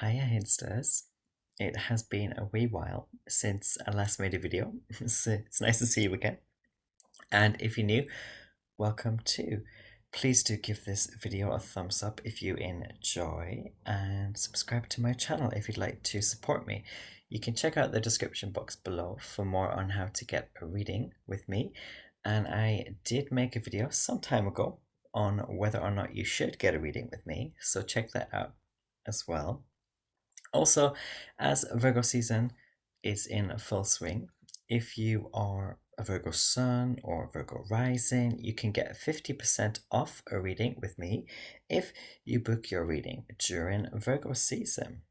Hiya Hinsters. It has been a wee while since I last made a video, so it's nice to see you again. And if you're new, welcome too. Please do give this video a thumbs up if you enjoy and subscribe to my channel if you'd like to support me. You can check out the description box below for more on how to get a reading with me. And I did make a video some time ago on whether or not you should get a reading with me, so check that out as well. Also, as Virgo season is in full swing, if you are a Virgo sun or Virgo rising, you can get 50% off a reading with me if you book your reading during Virgo season.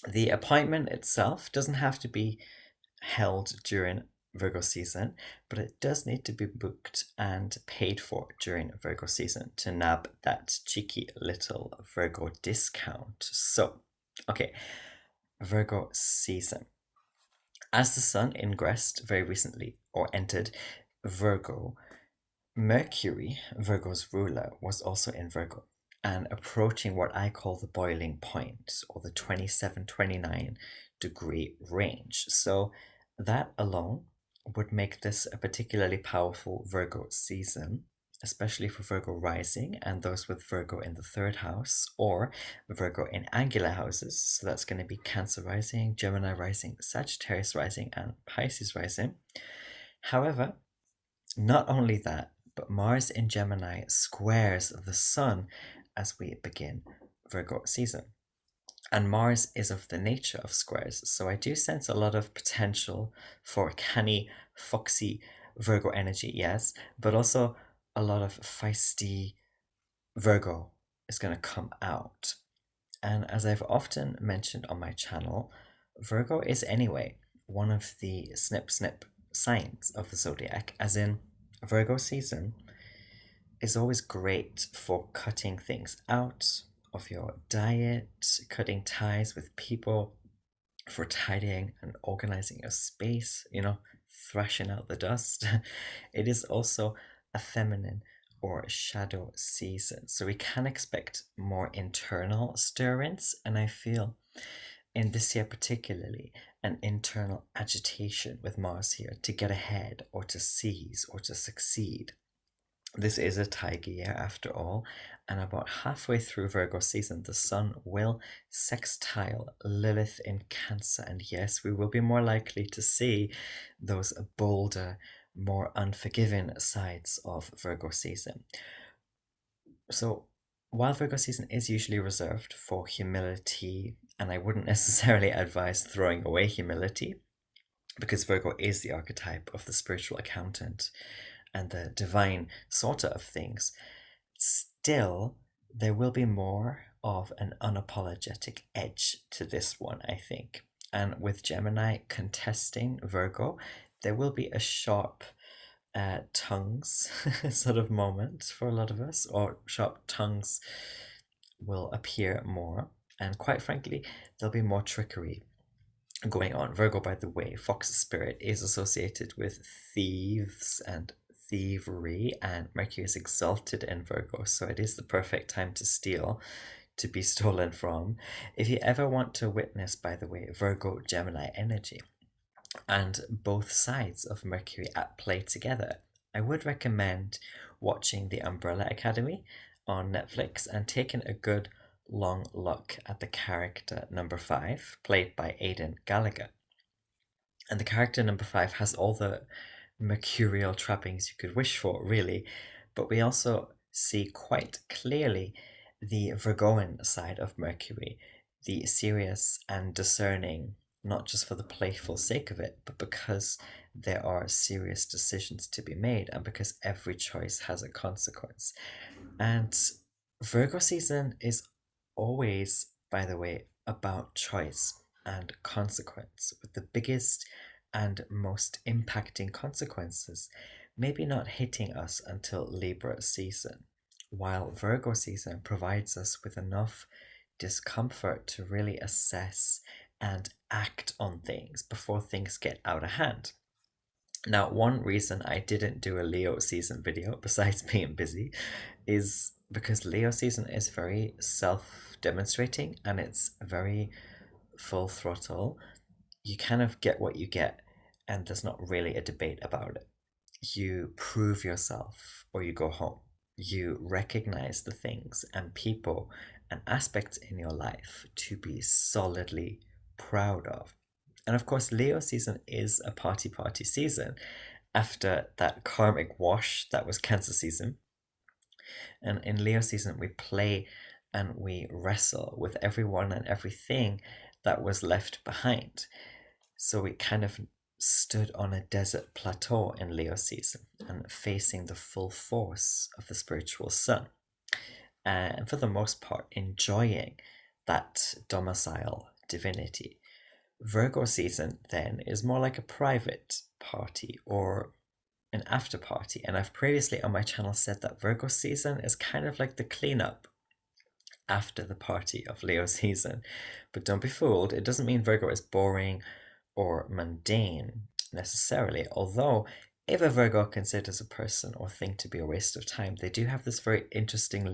The appointment itself doesn't have to be held during Virgo season, but it does need to be booked and paid for during Virgo season to nab that cheeky little Virgo discount. So, okay, Virgo season. As the sun ingressed very recently or entered Virgo, Mercury, Virgo's ruler, was also in Virgo and approaching what I call the boiling point or the 27-29 degree range. So that alone would make this a particularly powerful Virgo season, especially for Virgo rising and those with Virgo in the third house or Virgo in angular houses. So that's going to be Cancer rising, Gemini rising, Sagittarius rising, and Pisces rising. However, not only that, but Mars in Gemini squares the Sun as we begin Virgo season. And Mars is of the nature of squares, so I do sense a lot of potential for canny, foxy Virgo energy, yes, but also a lot of feisty Virgo is going to come out. And as I've often mentioned on my channel, Virgo is anyway one of the snip signs of the zodiac, as in Virgo season is always great for cutting things out of your diet, cutting ties with people, for tidying and organizing your space, thrashing out the dust. It is also a feminine or shadow season, so we can expect more internal stirrings, and I feel in this year particularly an internal agitation with Mars here to get ahead or to seize or to succeed. This is a tiger year after all, and about halfway through Virgo season, the Sun will sextile Lilith in Cancer, and yes, we will be more likely to see those bolder, more unforgiving sides of Virgo season. So, while Virgo season is usually reserved for humility, and I wouldn't necessarily advise throwing away humility, because Virgo is the archetype of the spiritual accountant and the divine sorter of things, still there will be more of an unapologetic edge to this one, I think. And with Gemini contesting Virgo, there will be a sharp tongues sort of moment for a lot of us, or sharp tongues will appear more. And quite frankly, there'll be more trickery going on. Virgo, by the way, fox spirit, is associated with thieves and thievery, and Mercury is exalted in Virgo, so it is the perfect time to steal, to be stolen from. If you ever want to witness, by the way, Virgo Gemini energy and both sides of Mercury at play together, I would recommend watching The Umbrella Academy on Netflix and taking a good long look at the character number 5, played by Aidan Gallagher. And the character number 5 has all the mercurial trappings you could wish for, really, but we also see quite clearly the Virgoan side of Mercury, the serious and discerning, not just for the playful sake of it, but because there are serious decisions to be made and because every choice has a consequence. And Virgo season is always, by the way, about choice and consequence, with the biggest and most impacting consequences maybe not hitting us until Libra season, while Virgo season provides us with enough discomfort to really assess and act on things before things get out of hand. Now, one reason I didn't do a Leo season video, besides being busy, is because Leo season is very self-demonstrating and it's very full throttle. You kind of get what you get, and there's not really a debate about it. You prove yourself or you go home. You recognize the things and people and aspects in your life to be solidly proud of. And of course, Leo season is a party season after that karmic wash that was Cancer season. And in Leo season, we play and we wrestle with everyone and everything that was left behind. So we kind of stood on a desert plateau in Leo season and facing the full force of the spiritual sun. And for the most part, enjoying that domicile divinity. Virgo season then is more like a private party or an after party. And I've previously on my channel said that Virgo season is kind of like the cleanup after the party of Leo season. But don't be fooled, it doesn't mean Virgo is boring or mundane necessarily, although if a Virgo considers a person or thing to be a waste of time, they do have this very interesting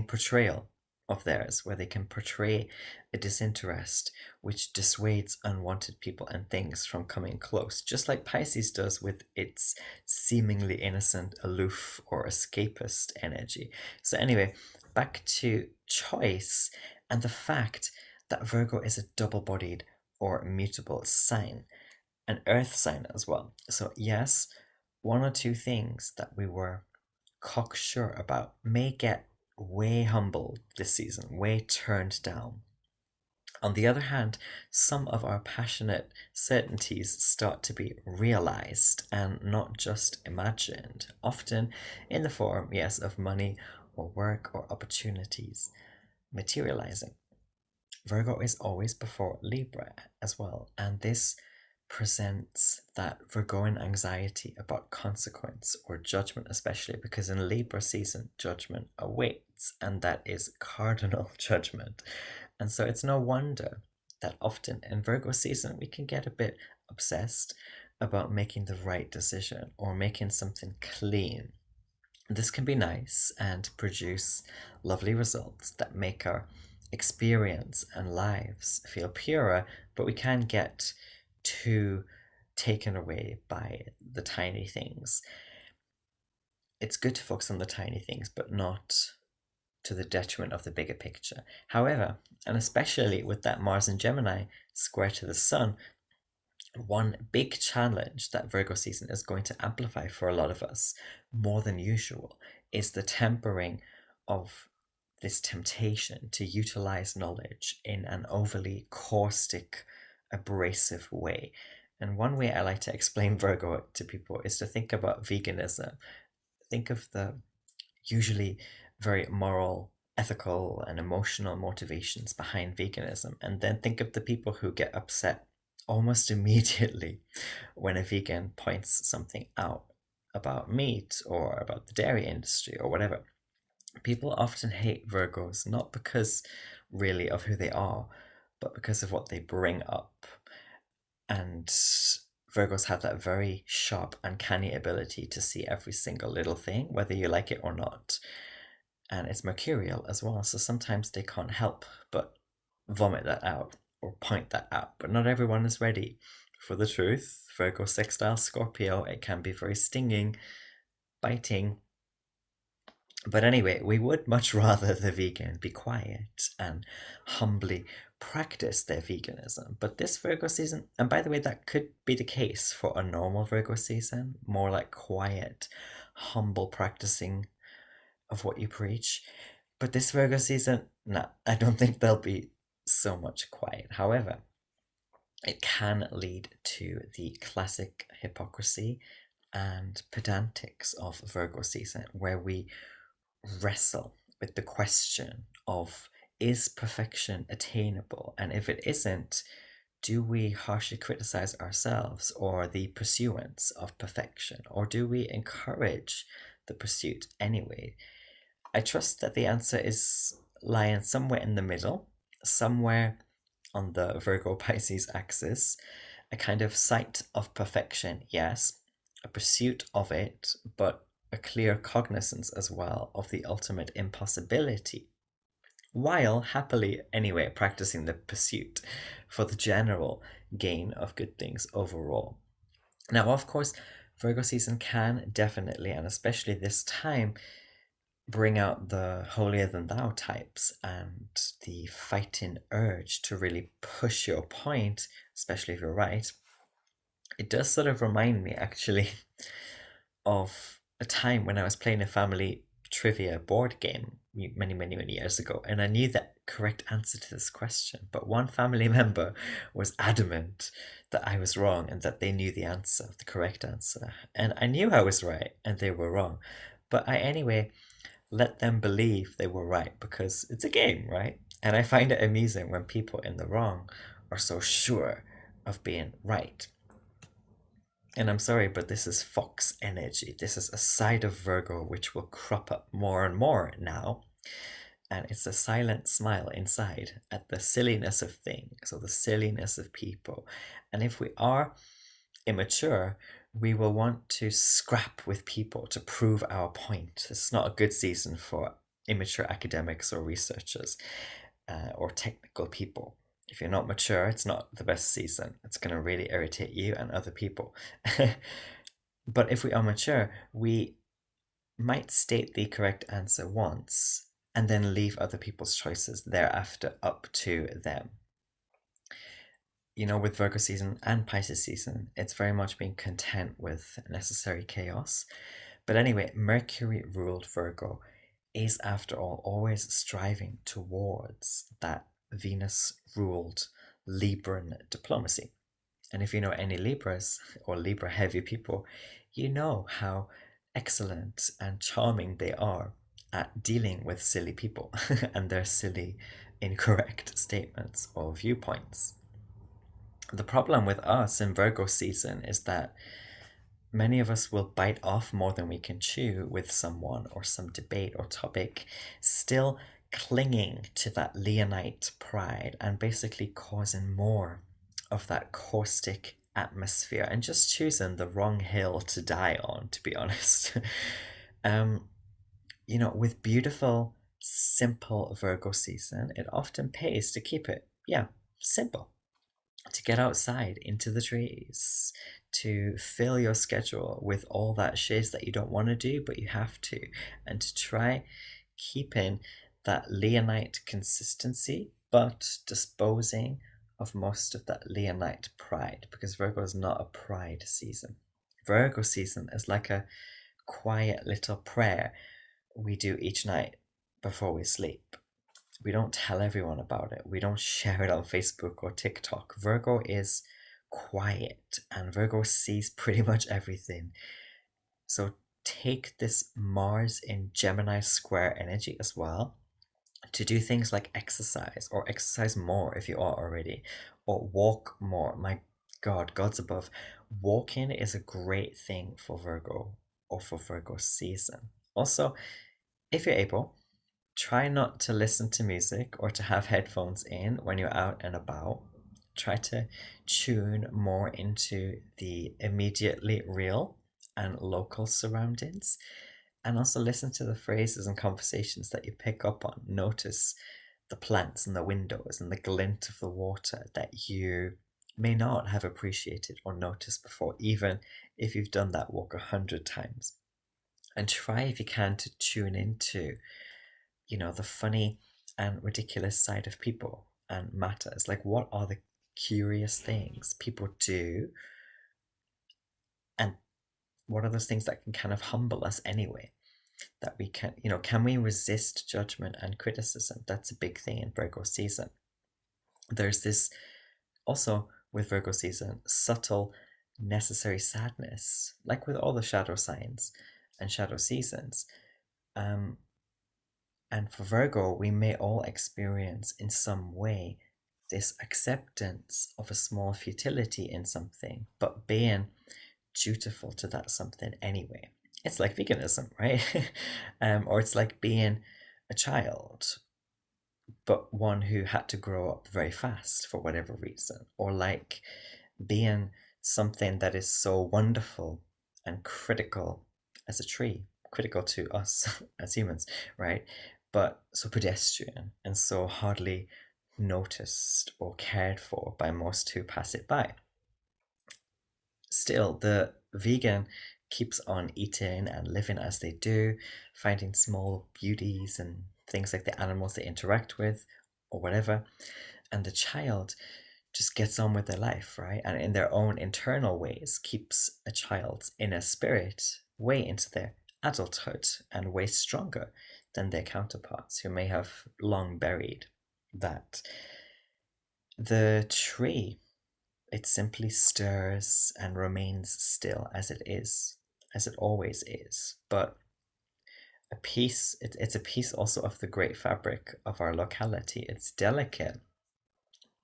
portrayal of theirs, where they can portray a disinterest which dissuades unwanted people and things from coming close, just like Pisces does with its seemingly innocent, aloof, or escapist energy. So, anyway, back to choice and the fact that Virgo is a double bodied or mutable sign, an earth sign as well. So, yes, one or two things that we were cocksure about may get way humbled this season, way turned down. On the other hand, some of our passionate certainties start to be realized and not just imagined, often in the form, yes, of money or work or opportunities materializing. Virgo is always before Libra as well, and this presents that Virgoan anxiety about consequence or judgment, especially because in Libra season, judgment awaits, and that is cardinal judgment. And so it's no wonder that often in Virgo season, we can get a bit obsessed about making the right decision or making something clean. This can be nice and produce lovely results that make our experience and lives feel purer, but we can get too taken away by the tiny things. It's good to focus on the tiny things, but not to the detriment of the bigger picture. However, and especially with that Mars and Gemini square to the Sun, one big challenge that Virgo season is going to amplify for a lot of us more than usual is the tempering of this temptation to utilize knowledge in an overly caustic, abrasive way. And one way I like to explain Virgo to people is to think about veganism. Think of the usually very moral, ethical, and emotional motivations behind veganism, and then think of the people who get upset almost immediately when a vegan points something out about meat or about the dairy industry or whatever. People often hate Virgos not because really of who they are, but because of what they bring up. And Virgos have that very sharp, uncanny ability to see every single little thing, whether you like it or not. And it's mercurial as well, so sometimes they can't help but vomit that out or point that out. But not everyone is ready for the truth. Virgo sextile Scorpio, it can be very stinging, biting. But anyway, we would much rather the vegan be quiet and humbly practice their veganism. But this Virgo season, and by the way, that could be the case for a normal Virgo season, more like quiet, humble practicing of what you preach. But this Virgo season, nah, I don't think there'll be so much quiet. However, it can lead to the classic hypocrisy and pedantics of Virgo season, where we wrestle with the question of, is perfection attainable? And if it isn't, do we harshly criticize ourselves or the pursuance of perfection? Or do we encourage the pursuit anyway? I trust that the answer is lying somewhere in the middle, somewhere on the Virgo Pisces axis. a kind of sight of perfection, yes, a pursuit of it, but a clear cognizance as well of the ultimate impossibility, while happily, anyway, practicing the pursuit for the general gain of good things overall. Now, of course, Virgo season can definitely, and especially this time, bring out the holier than thou types and the fighting urge to really push your point, especially if you're right. It does sort of remind me, actually, of a time when I was playing a family trivia board game many years ago, and I knew the correct answer to this question, but one family member was adamant that I was wrong and that they knew the answer, the correct answer. And I knew I was right and they were wrong. But I, anyway, let them believe they were right because it's a game, right? And I find it amusing when people in the wrong are so sure of being right. And I'm sorry, but this is Fox energy. This is a side of Virgo which will crop up more and more now. And it's a silent smile inside at the silliness of things or the silliness of people. And if we are immature, we will want to scrap with people to prove our point. This is not a good season for immature academics or researchers or technical people. If you're not mature, it's not the best season. It's going to really irritate you and other people. But if we are mature, we might state the correct answer once and then leave other people's choices thereafter up to them. You know, with Virgo season and Pisces season, it's very much being content with necessary chaos. But anyway, Mercury ruled Virgo is, after all, always striving towards that Venus ruled Libran diplomacy. And if you know any Libras or Libra heavy people, you know how excellent and charming they are at dealing with silly people and their silly, incorrect statements or viewpoints. The problem with us in Virgo season is that many of us will bite off more than we can chew with someone or some debate or topic, still clinging to that Leonite pride and basically causing more of that caustic atmosphere and just choosing the wrong hill to die on, to be honest. You know, with beautiful, simple Virgo season, it often pays to keep it, yeah, simple, to get outside into the trees, to fill your schedule with all that shiz that you don't want to do, but you have to, and to try keeping that Leonite consistency, but disposing of most of that Leonite pride, because Virgo is not a pride season. Virgo season is like a quiet little prayer we do each night before we sleep. We don't tell everyone about it. We don't share it on Facebook or TikTok. Virgo is quiet and Virgo sees pretty much everything. So take this Mars in Gemini square energy as well to do things like exercise or exercise more if you are already, or walk more. My God, God's above. Walking is a great thing for Virgo or for Virgo season. Also, if you're able, try not to listen to music or to have headphones in when you're out and about. Try to tune more into the immediately real and local surroundings. And also listen to the phrases and conversations that you pick up on. Notice the plants and the windows and the glint of the water that you may not have appreciated or noticed before, even if you've done that walk 100 times. And try, if you can, to tune into, you know, the funny and ridiculous side of people and matters. Like, what are the curious things people do, and what are those things that can kind of humble us anyway, that we can, you know, can we resist judgment and criticism? That's a big thing in Virgo season. There's this also with Virgo season subtle necessary sadness, like with all the shadow signs and shadow seasons. And for Virgo, we may all experience in some way this acceptance of a small futility in something, but being dutiful to that something anyway. It's like veganism, right? Or it's like being a child, but one who had to grow up very fast for whatever reason. Or like being something that is so wonderful and critical as a tree, critical to us as humans, right? But so pedestrian and so hardly noticed or cared for by most who pass it by. Still, the vegan keeps on eating and living as they do, finding small beauties and things like the animals they interact with or whatever. And the child just gets on with their life, right? And in their own internal ways, keeps a child's inner spirit way into their adulthood and way stronger than their counterparts who may have long buried that. The tree, it simply stirs and remains still as it is, as it always is. But it's a piece also of the great fabric of our locality. It's delicate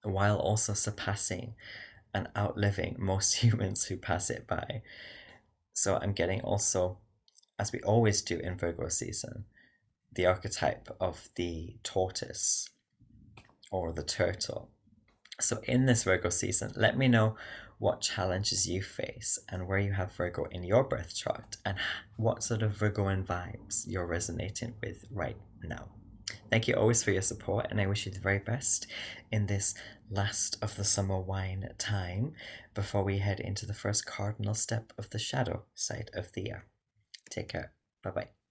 while also surpassing and outliving most humans who pass it by. So I'm getting also, as we always do in Virgo season, the archetype of the tortoise or the turtle. So in this Virgo season, let me know what challenges you face and where you have Virgo in your birth chart and what sort of Virgoan vibes you're resonating with right now. Thank you always for your support, and I wish you the very best in this last of the summer wine time before we head into the first cardinal step of the shadow side of the year. Take care. Bye bye.